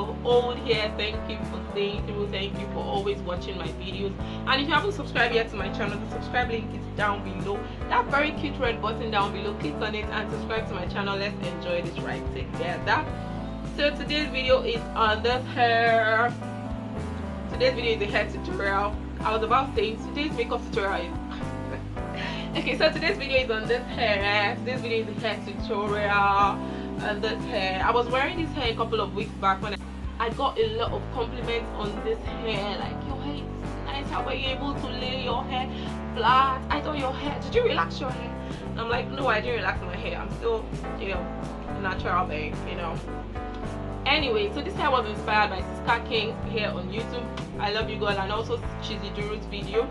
your old hair, thank you for staying through, thank you for always watching my videos. And if you haven't subscribed yet to my channel, the subscribe link is down below, that very cute red button down below. Click on it and subscribe to my channel. Let's enjoy this ride together. So today's video is on this hair. Today's video is a hair tutorial. I was about saying today's makeup tutorial is okay, so today's video is on this hair. Today's video is a hair tutorial on this hair. I was wearing this hair a couple of weeks back when I got a lot of compliments on this hair, like your hair is nice, how were you able to lay your hair flat? I thought your hair, did you relax your hair? And I'm like, no, I didn't relax my hair, I'm still, you know, a natural babe, you know. Anyway, so this hair was inspired by Sister King's hair on YouTube. I love you girl, and also Cheesy Duru's video.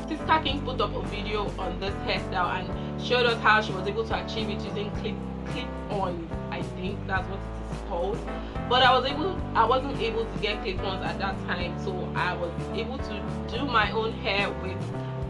Sister King put up a video on this hairstyle and showed us how she was able to achieve it using clip-ons. I think that's what it is called. But I wasn't able to get clip-ons at that time, so I was able to do my own hair with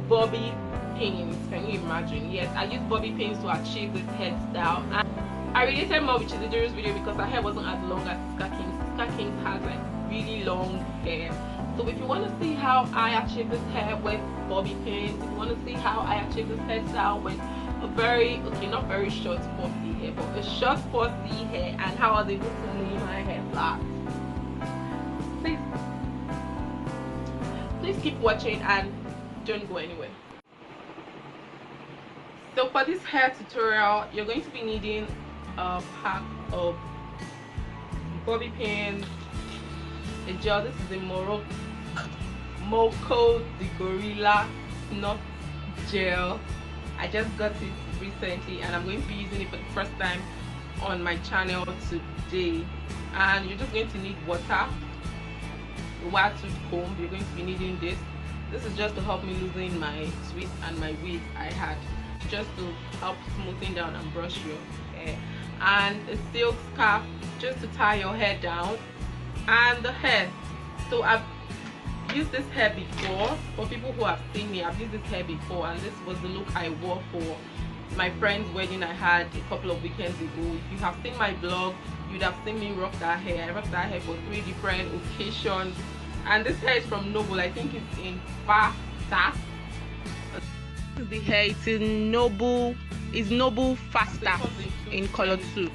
bobby pins. Can you imagine? Yes, I used bobby pins to achieve this hairstyle. And I related more with Cheesy Duru's video because her hair wasn't as long as Sister King's. Sister King's has like really long hair. So if you want to see how I achieve this hair with bobby pins, if you want to see how I achieve this hairstyle with a very, okay, not very short puffy hair, but a short puffy hair, and how I was able to lay my hair flat, please keep watching and don't go anywhere. So for this hair tutorial, you're going to be needing a pack of bobby pins, a gel. This is a moco the gorilla snot gel. I just got it recently and I'm going to be using it for the first time on my channel today. And you're just going to need water, a wire tooth comb. You're going to be needing this. This is just to help me loosen my twists and my wigs I had, just to help smoothing down and brush your hair, and a silk scarf just to tie your hair down, and the hair. So I've used this hair before. For people who have seen me, I've used this hair before, and this was the look I wore for my friend's wedding I had a couple of weekends ago. If you have seen my vlog, you'd have seen me rock that hair. I rocked that hair for 3 different occasions, and this hair is from Noble. I think it's in Fastas. This is the hair. It's in Noble. It's Noble Fastas in color 2.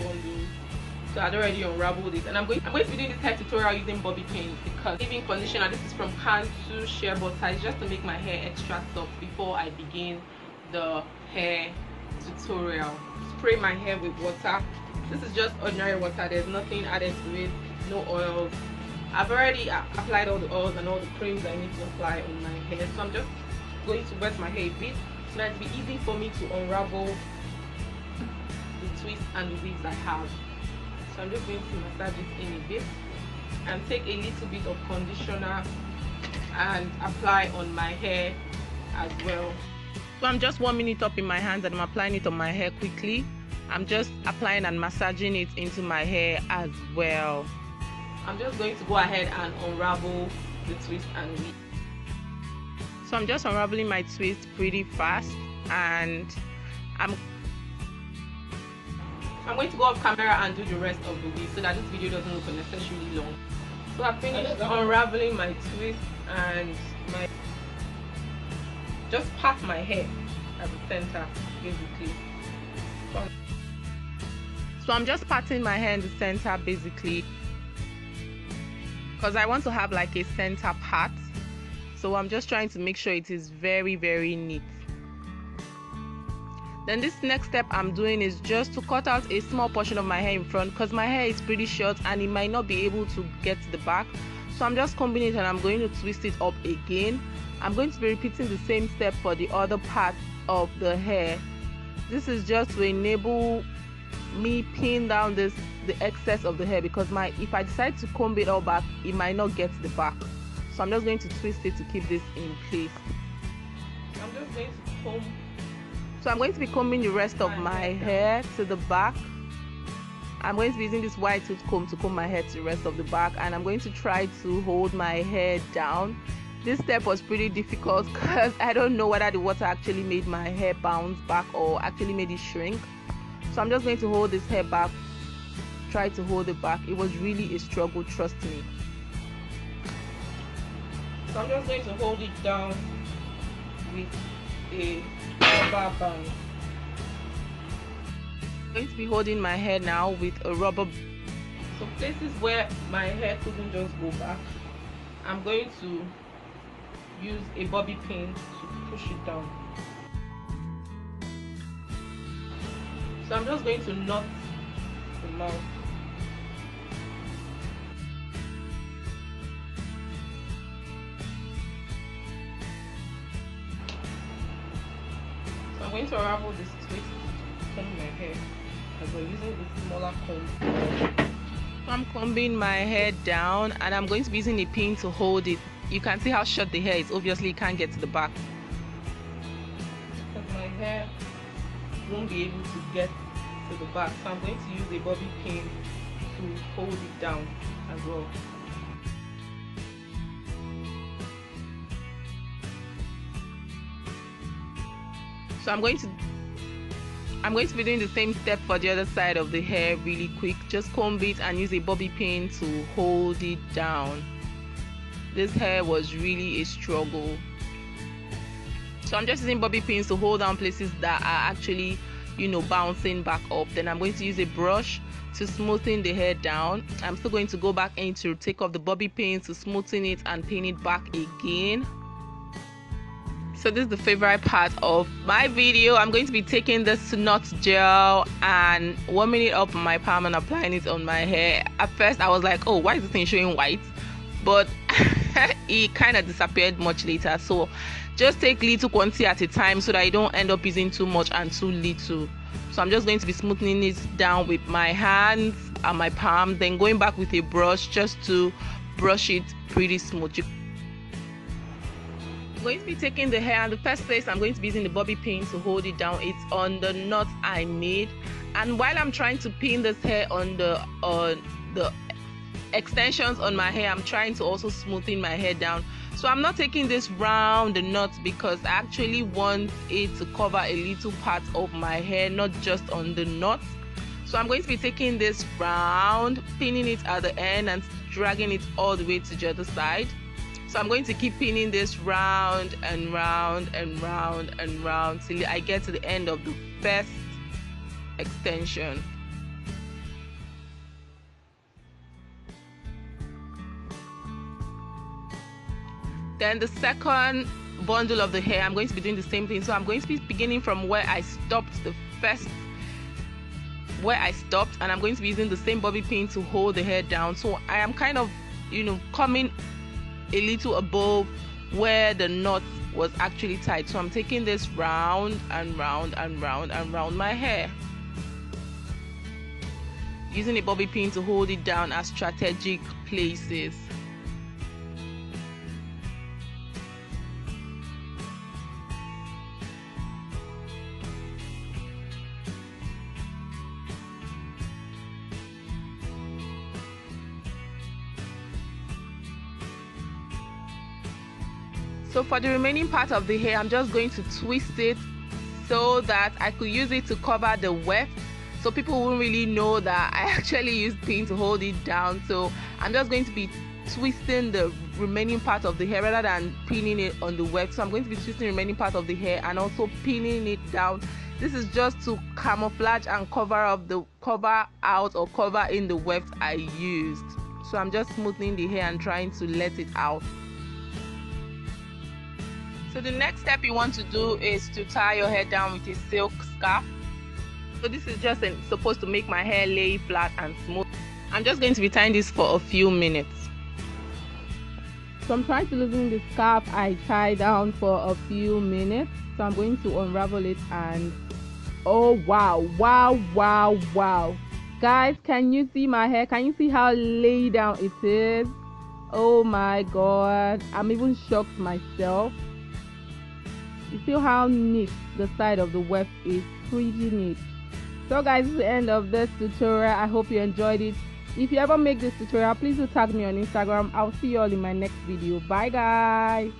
So I'd already unraveled it, and I'm going to be doing this hair tutorial using bobby pins because leave-in conditioner. This is from Cantu Shea Butter. It's just to make my hair extra soft before I begin the hair tutorial. Spray my hair with water. This is just ordinary water. There's nothing added to it, no oils. I've already applied all the oils and all the creams I need to apply on my hair, so I'm just going to wet my hair a bit so that it'll be easy for me to unravel the twists and the wigs I have. So I'm just going to massage it in a bit and take a little bit of conditioner and apply on my hair as well. So I'm just warming it up in my hands and I'm applying it on my hair quickly. I'm just applying and massaging it into my hair as well. I'm just going to go ahead and unravel the twist and wig. So I'm just unraveling my twist pretty fast, and I'm going to go off camera and do the rest of the wig so that this video doesn't look unnecessarily long. So I finished unraveling my twist and just pat my hair at the center basically. So I'm just patting my hair in the center basically because I want to have like a center part. So I'm just trying to make sure it is very, very neat. Then this next step I'm doing is just to cut out a small portion of my hair in front because my hair is pretty short and it might not be able to get to the back. So I'm just combing it and I'm going to twist it up again. I'm going to be repeating the same step for the other part of the hair. This is just to enable me pin down the excess of the hair because if I decide to comb it all back, it might not get to the back. So I'm just going to twist it to keep this in place. I'm just going to comb. So I'm going to be combing the rest of my hair to the back. I'm going to be using this wide tooth comb to comb my hair to the rest of the back, and I'm going to try to hold my hair down. This step was pretty difficult because I don't know whether the water actually made my hair bounce back or actually made it shrink. So I'm just going to hold this hair back, tried to hold it back. It was really a struggle, trust me. So I'm just going to hold it down with a rubber band. I'm going to be holding my hair now with a rubber. So places where my hair couldn't just go back, I'm going to use a bobby pin to push it down. So I'm just going to knot the mouth. So I'm going to unravel this twist to comb my hair as we're using the smaller comb. So I'm combing my hair down and I'm going to be using a pin to hold it. You can see how short the hair is. Obviously it can't get to the back because my hair won't be able to get to the back, so I'm going to use a bobby pin to hold it down as well. So I'm going to be doing the same step for the other side of the hair really quick. Just comb it and use a bobby pin to hold it down. This hair was really a struggle. So I'm just using bobby pins to hold down places that are actually, you know, bouncing back up. Then I'm going to use a brush to smoothen the hair down. I'm still going to go back in to take off the bobby pins to smoothen it and pin it back again. So this is the favorite part of my video. I'm going to be taking the snot gel and warming it up on my palm and applying it on my hair. At first I was like, oh, why is this thing showing white? But it kind of disappeared much later. So just take little quantity at a time so that you don't end up using too much and too little. So I'm just going to be smoothing it down with my hands and my palm, then going back with a brush just to brush it pretty smooth. I'm going to be taking the hair, and the first place I'm going to be using the bobby pin to hold it down. It's on the knot I made, and while I'm trying to pin this hair on the extensions on my hair, I'm trying to also smoothen my hair down. So I'm not taking this round the knot because I actually want it to cover a little part of my hair, not just on the knot. So I'm going to be taking this round, pinning it at the end and dragging it all the way to the other side. So I'm going to keep pinning this round and round and round and round till I get to the end of the first extension. Then the second bundle of the hair, I'm going to be doing the same thing. So I'm going to be beginning from where I stopped, and I'm going to be using the same bobby pin to hold the hair down. So I am kind of, you know, coming a little above where the knot was actually tied. So I'm taking this round and round and round and round my hair, using a bobby pin to hold it down at strategic places. So for the remaining part of the hair, I'm just going to twist it so that I could use it to cover the weft, so people won't really know that I actually used pin to hold it down. So I'm just going to be twisting the remaining part of the hair rather than pinning it on the weft. So I'm going to be twisting the remaining part of the hair and also pinning it down. This is just to camouflage and cover out in the weft I used. So I'm just smoothing the hair and trying to let it out. So the next step you want to do is to tie your hair down with a silk scarf. So this is just supposed to make my hair lay flat and smooth. I'm just going to be tying this for a few minutes. So I'm trying to loosen the scarf I tie down for a few minutes. So I'm going to unravel it, and oh wow, wow, wow, wow. Guys, can you see my hair? Can you see how laid down it is? Oh my god, I'm even shocked myself. You see how neat the side of the weft is? Pretty neat. So guys, this is the end of this tutorial. I hope you enjoyed it. If you ever make this tutorial, please do tag me on Instagram. I'll see you all in my next video. Bye guys.